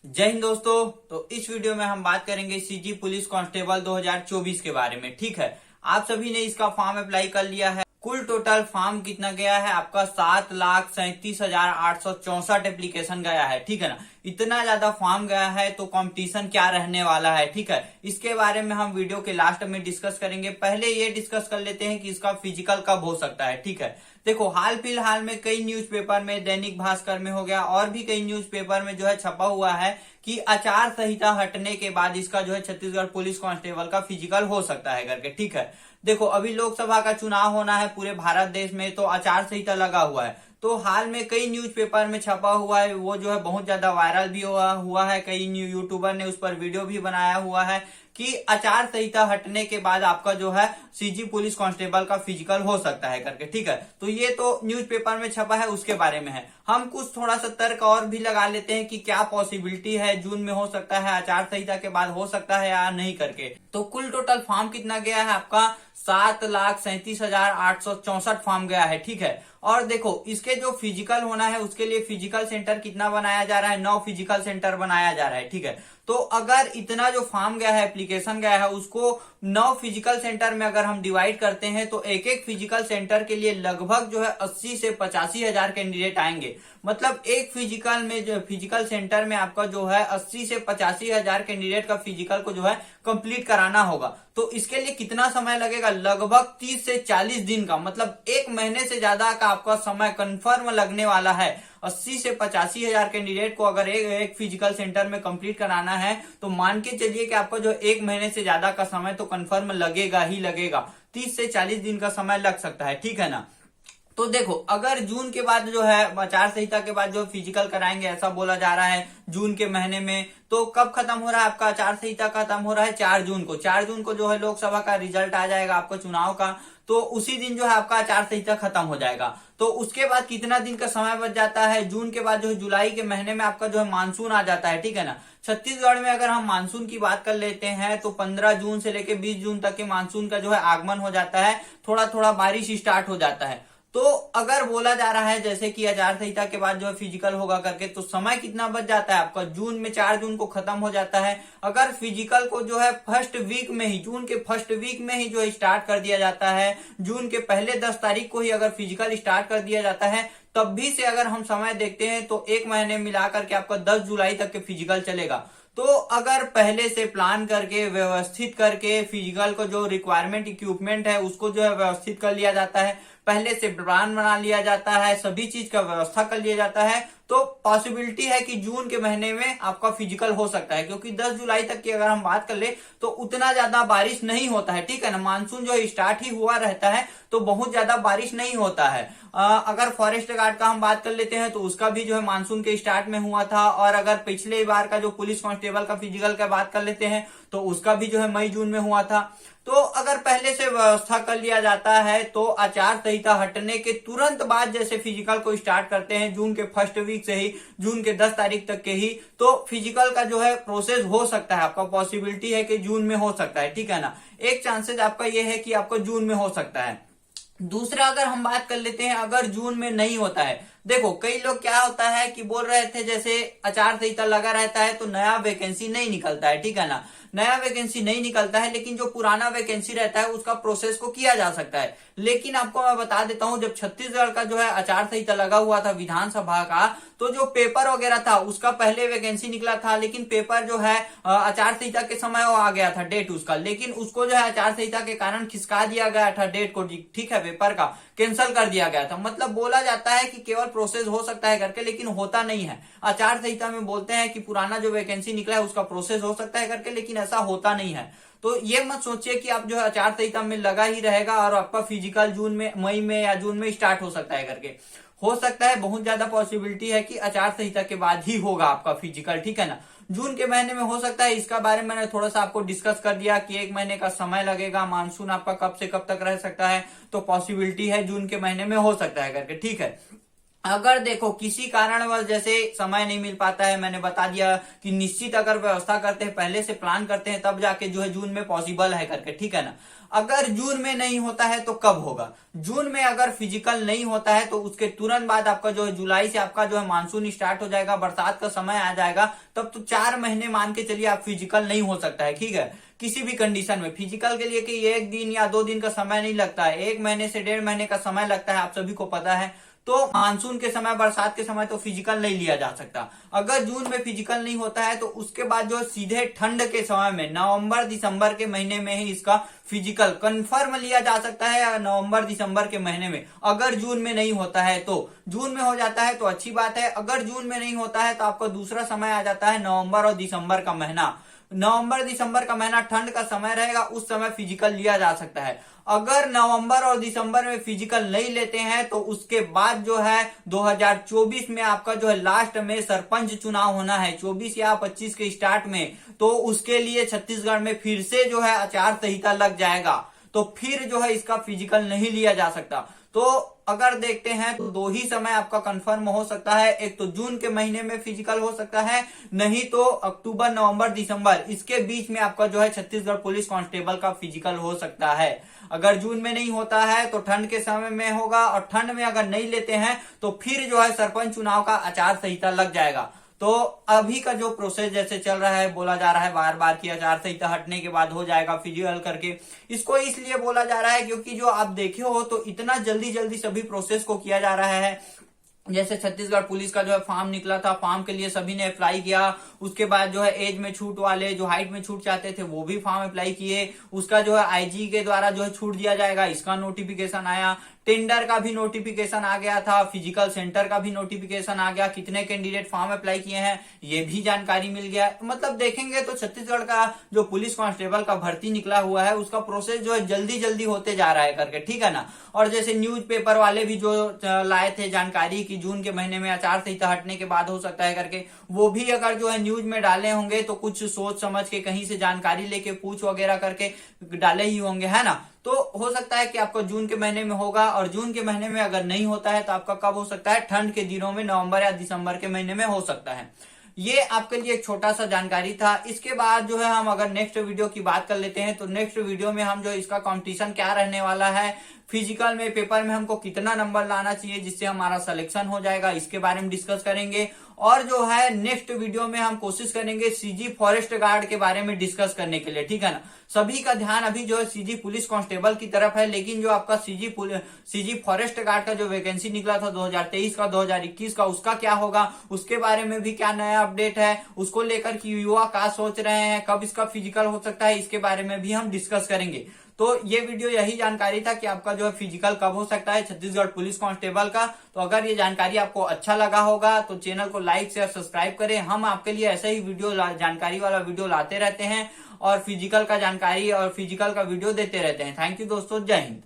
जय हिंद दोस्तों। तो इस वीडियो में हम बात करेंगे सीजी पुलिस कांस्टेबल 2024 के बारे में। ठीक है, आप सभी ने इसका फॉर्म अप्लाई कर लिया है। कुल टोटल फॉर्म कितना गया है आपका 7,37,864 एप्लीकेशन गया है। ठीक है ना, इतना ज्यादा फॉर्म गया है तो कंपटीशन क्या रहने वाला है। ठीक है, इसके बारे में हम वीडियो के लास्ट में डिस्कस करेंगे। पहले ये डिस्कस कर लेते हैं कि इसका फिजिकल कब हो सकता है। ठीक है, देखो हाल फिलहाल में कई न्यूज़पेपर में, दैनिक भास्कर में हो गया और भी कई न्यूज़पेपर में जो है छपा हुआ है कि आचार संहिता हटने के बाद इसका जो है छत्तीसगढ़ पुलिस कांस्टेबल का फिजिकल हो सकता है करके। ठीक है, देखो अभी लोकसभा का चुनाव होना है पूरे भारत देश में, तो आचार संहिता लगा हुआ है। तो हाल में कई न्यूज़पेपर में छपा हुआ है, वो जो है बहुत ज्यादा वायरल भी हुआ है। कई यूट्यूबर ने उस पर वीडियो भी बनाया हुआ है कि आचार संहिता हटने के बाद आपका जो है सीजी पुलिस कांस्टेबल का फिजिकल हो सकता है करके। ठीक है, तो ये तो न्यूज़पेपर में छपा है, उसके बारे में है। हम कुछ थोड़ा सा तर्क और भी लगा लेते हैं कि क्या पॉसिबिलिटी है, जून में हो सकता है, आचार संहिता के बाद हो सकता है या नहीं करके। तो कुल टोटल फॉर्म कितना गया है आपका 7,37,864 फॉर्म गया है। ठीक है, और देखो इसके जो फिजिकल होना है उसके लिए फिजिकल सेंटर कितना बनाया जा रहा है, 9 फिजिकल सेंटर बनाया जा रहा है। ठीक है, तो अगर इतना जो फॉर्म गया है, एप्लीकेशन गया है, उसको 9 फिजिकल सेंटर में अगर हम डिवाइड करते हैं तो एक एक फिजिकल सेंटर के लिए लगभग जो है 80 से 85 हजार कैंडिडेट आएंगे। मतलब एक फिजिकल में जो फिजिकल सेंटर में आपका जो है 80 से 85 हजार कैंडिडेट का फिजिकल को जो है कंप्लीट कराना होगा। तो इसके लिए कितना समय लगेगा, लगभग 30 से 40 दिन का, मतलब एक महीने से ज्यादा का आपका समय कंफर्म लगने वाला है। 80 से 85 हजार कैंडिडेट को अगर एक फिजिकल सेंटर में कंप्लीट कराना है तो मान के चलिए कि आपका जो एक महीने से ज्यादा का समय तो कंफर्म लगेगा ही लगेगा। 30 से 40 दिन का समय लग सकता है। ठीक है ना, तो देखो अगर जून के बाद जो है आचार संहिता के बाद जो फिजिकल कराएंगे, ऐसा बोला जा रहा है जून के महीने में। तो कब खत्म हो रहा है आपका आचार संहिता, खत्म हो रहा है 4 जून को। 4 जून को जो है लोकसभा का रिजल्ट आ जाएगा आपको चुनाव का, तो उसी दिन जो है आपका आचार संहिता खत्म हो जाएगा। तो उसके बाद कितना दिन का समय बच जाता है, जून के बाद जो है जुलाई के महीने में आपका जो है मानसून आ जाता है। ठीक है ना, छत्तीसगढ़ में अगर हम मानसून की बात कर लेते हैं तो 15 जून से लेकर 20 जून तक के मानसून का जो है आगमन हो जाता है, थोड़ा थोड़ा बारिश स्टार्ट हो जाता है। तो अगर बोला जा रहा है जैसे कि आचार संहिता के बाद जो है फिजिकल होगा करके, तो समय कितना बच जाता है आपका, जून में 4 जून को खत्म हो जाता है। अगर फिजिकल को जो है फर्स्ट वीक में ही, जून के फर्स्ट वीक में ही जो है स्टार्ट कर दिया जाता है, जून के पहले 10 तारीख को ही अगर फिजिकल स्टार्ट कर दिया जाता है, तब भी से अगर हम समय देखते हैं तो एक महीने मिलाकर के आपका 10 जुलाई तक के फिजिकल चलेगा। तो अगर पहले से प्लान करके व्यवस्थित करके फिजिकल को जो रिक्वायरमेंट इक्विपमेंट है उसको जो है व्यवस्थित कर लिया जाता है, पहले से प्लान बना लिया जाता है, सभी चीज का व्यवस्था कर लिया जाता है, तो पॉसिबिलिटी है कि जून के महीने में आपका फिजिकल हो सकता है। क्योंकि 10 जुलाई तक की अगर हम बात कर ले तो उतना ज्यादा बारिश नहीं होता है। ठीक है ना, मानसून जो स्टार्ट ही हुआ रहता है तो बहुत ज्यादा बारिश नहीं होता है। अगर फॉरेस्ट गार्ड का हम बात कर लेते हैं तो उसका भी जो है मानसून के स्टार्ट में हुआ था। और अगर पिछले बार का जो पुलिस कांस्टेबल का फिजिकल का बात कर लेते हैं तो उसका भी जो है मई जून में हुआ था। तो अगर पहले से व्यवस्था कर लिया जाता है तो आचार संहिता हटने के तुरंत बाद जैसे फिजिकल को स्टार्ट करते हैं जून के फर्स्ट वीक से ही, जून के 10 तारीख तक के ही, तो फिजिकल का जो है प्रोसेस हो सकता है। आपका पॉसिबिलिटी है कि जून में हो सकता है। ठीक है ना, एक चांसेस आपका ये है कि आपको जून में हो सकता है। दूसरा अगर हम बात कर लेते हैं अगर जून में नहीं होता है, देखो कई लोग क्या होता है कि बोल रहे थे जैसे आचार संहिता लगा रहता है तो नया वैकेंसी नहीं निकलता है। ठीक है ना, नया वैकेंसी नहीं निकलता है, लेकिन जो पुराना वैकेंसी रहता है उसका प्रोसेस को किया जा सकता है। लेकिन आपको मैं बता देता हूं, जब छत्तीसगढ़ का जो है आचार संहिता लगा हुआ था विधानसभा का, तो जो पेपर वगैरह था उसका पहले वैकेंसी निकला था, लेकिन पेपर जो है आचार संहिता के समय वो आ गया था डेट उसका, लेकिन उसको जो है आचार संहिता के कारण खिसका दिया गया था डेट को। ठीक है, पेपर का कैंसिल कर दिया गया था। मतलब बोला जाता है कि केवल प्रोसेस हो सकता है करके, लेकिन होता नहीं है। आचार संहिता में बोलते हैं कि पुराना जो वैकेंसी निकला है उसका प्रोसेस हो सकता है करके, लेकिन ऐसा होता नहीं है। तो ये मत सोचिए कि आप जो है आचार संहिता में लगा ही रहेगा और आपका फिजिकल जून में, मई में या जून में स्टार्ट हो सकता है करके। हो सकता है, बहुत ज्यादा पॉसिबिलिटी है कि आचार संहिता के बाद ही होगा आपका फिजिकल। ठीक है ना, जून के महीने में हो सकता है। इसका बारे में मैंने थोड़ा सा आपको डिस्कस कर दिया कि एक महीने का समय लगेगा, मानसून आपका कब से कब तक रह सकता है, तो पॉसिबिलिटी है जून के महीने में हो सकता है करके। ठीक है, अगर देखो किसी कारणवश जैसे समय नहीं मिल पाता है, मैंने बता दिया कि निश्चित अगर व्यवस्था करते हैं, पहले से प्लान करते हैं, तब जाके जो है जून में पॉसिबल है करके, ठीक है ना। अगर जून में नहीं होता है तो कब होगा? जून में अगर फिजिकल नहीं होता है तो उसके तुरंत बाद आपका जो है जुलाई से आपका जो है मानसून स्टार्ट हो जाएगा, बरसात का समय आ जाएगा, तब तो 4 महीने मान के चलिए आप फिजिकल नहीं हो सकता है, ठीक है। किसी भी कंडीशन में फिजिकल के लिए कि 1 दिन या 2 दिन का समय नहीं लगता है, 1 महीने से 1.5 महीने का समय लगता है, आप सभी को पता है। तो मानसून के समय, बरसात के समय तो फिजिकल नहीं लिया जा सकता। अगर जून में फिजिकल नहीं होता है तो उसके बाद जो सीधे ठंड के समय में नवंबर दिसंबर के महीने में ही इसका फिजिकल कंफर्म लिया जा सकता है, या नवंबर दिसंबर के महीने में। अगर जून में नहीं होता है तो, जून में हो जाता है तो अच्छी बात है। अगर जून में नहीं होता है तो आपका दूसरा समय आ जाता है नवंबर और दिसंबर का महीना। नवंबर दिसंबर का महीना ठंड का समय रहेगा, उस समय फिजिकल लिया जा सकता है। अगर नवंबर और दिसंबर में फिजिकल नहीं लेते हैं तो उसके बाद जो है 2024 में आपका जो है लास्ट में सरपंच चुनाव होना है, 24 या 25 के स्टार्ट में। तो उसके लिए छत्तीसगढ़ में फिर से जो है आचार संहिता लग जाएगा, तो फिर जो है इसका फिजिकल नहीं लिया जा सकता। तो अगर देखते हैं तो 2 ही समय आपका कंफर्म हो सकता है, एक तो जून के महीने में फिजिकल हो सकता है, नहीं तो अक्टूबर नवंबर दिसंबर, इसके बीच में आपका जो है छत्तीसगढ़ पुलिस कांस्टेबल का फिजिकल हो सकता है। अगर जून में नहीं होता है तो ठंड के समय में होगा, और ठंड में अगर नहीं लेते हैं तो फिर जो है सरपंच चुनाव का आचार संहिता लग जाएगा। तो अभी का जो प्रोसेस जैसे चल रहा है, बोला जा रहा है बार बार कि आचार संहिता हटने के बाद हो जाएगा फिजिकल करके, इसको इसलिए बोला जा रहा है क्योंकि जो आप देखे हो तो इतना जल्दी जल्दी सभी प्रोसेस को किया जा रहा है। जैसे छत्तीसगढ़ पुलिस का जो है फॉर्म निकला था, फॉर्म के लिए सभी ने अप्लाई किया, उसके बाद जो है एज में छूट वाले, जो हाइट में छूट चाहते थे वो भी फॉर्म अप्लाई किए, उसका जो है आईजी के द्वारा जो है छूट दिया जाएगा, इसका नोटिफिकेशन आया, टेंडर का भी नोटिफिकेशन आ गया था, फिजिकल सेंटर का भी नोटिफिकेशन आ गया, कितने कैंडिडेट फॉर्म अप्लाई किए हैं ये भी जानकारी मिल गया। मतलब देखेंगे तो छत्तीसगढ़ का जो पुलिस कांस्टेबल का भर्ती निकला हुआ है उसका प्रोसेस जो है जल्दी जल्दी होते जा रहा है करके, ठीक है ना। और जैसे न्यूज़पेपर वाले भी जो लाए थे जानकारी कि जून के महीने में आचार संहिता हटने के बाद हो सकता है करके, वो भी अगर जो है न्यूज में डाले होंगे तो कुछ सोच समझ के कहीं से जानकारी लेके पूछ वगैरह करके डाले ही होंगे, है ना। तो हो सकता है कि आपको जून के महीने में होगा, और जून के महीने में अगर नहीं होता है तो आपका कब हो सकता है? ठंड के दिनों में नवंबर या दिसंबर के महीने में हो सकता है। ये आपके लिए एक छोटा सा जानकारी था। इसके बाद जो है हम अगर नेक्स्ट वीडियो की बात कर लेते हैं तो नेक्स्ट वीडियो में हम जो इसका कंपटीशन क्या रहने वाला है, फिजिकल में पेपर में हमको कितना नंबर लाना चाहिए जिससे हमारा सिलेक्शन हो जाएगा, इसके बारे में डिस्कस करेंगे। और जो है नेक्स्ट वीडियो में हम कोशिश करेंगे सीजी फॉरेस्ट गार्ड के बारे में डिस्कस करने के लिए, ठीक है ना। सभी का ध्यान अभी जो है सीजी पुलिस कांस्टेबल की तरफ है, लेकिन जो आपका सीजी फॉरेस्ट गार्ड का जो वैकेंसी निकला था 2023 का 2021 का, उसका क्या होगा, उसके बारे में भी क्या नया अपडेट है, उसको लेकर कि युवा क्या सोच रहे हैं, कब इसका फिजिकल हो सकता है, इसके बारे में भी हम डिस्कस करेंगे। तो ये वीडियो यही जानकारी था कि आपका जो है फिजिकल कब हो सकता है छत्तीसगढ़ पुलिस कांस्टेबल का। तो अगर ये जानकारी आपको अच्छा लगा होगा तो चैनल को लाइक शेयर सब्सक्राइब करें। हम आपके लिए ऐसे ही वीडियो जानकारी वाला वीडियो लाते रहते हैं और फिजिकल का जानकारी और फिजिकल का वीडियो देते रहते हैं। थैंक यू दोस्तों, जय हिंद।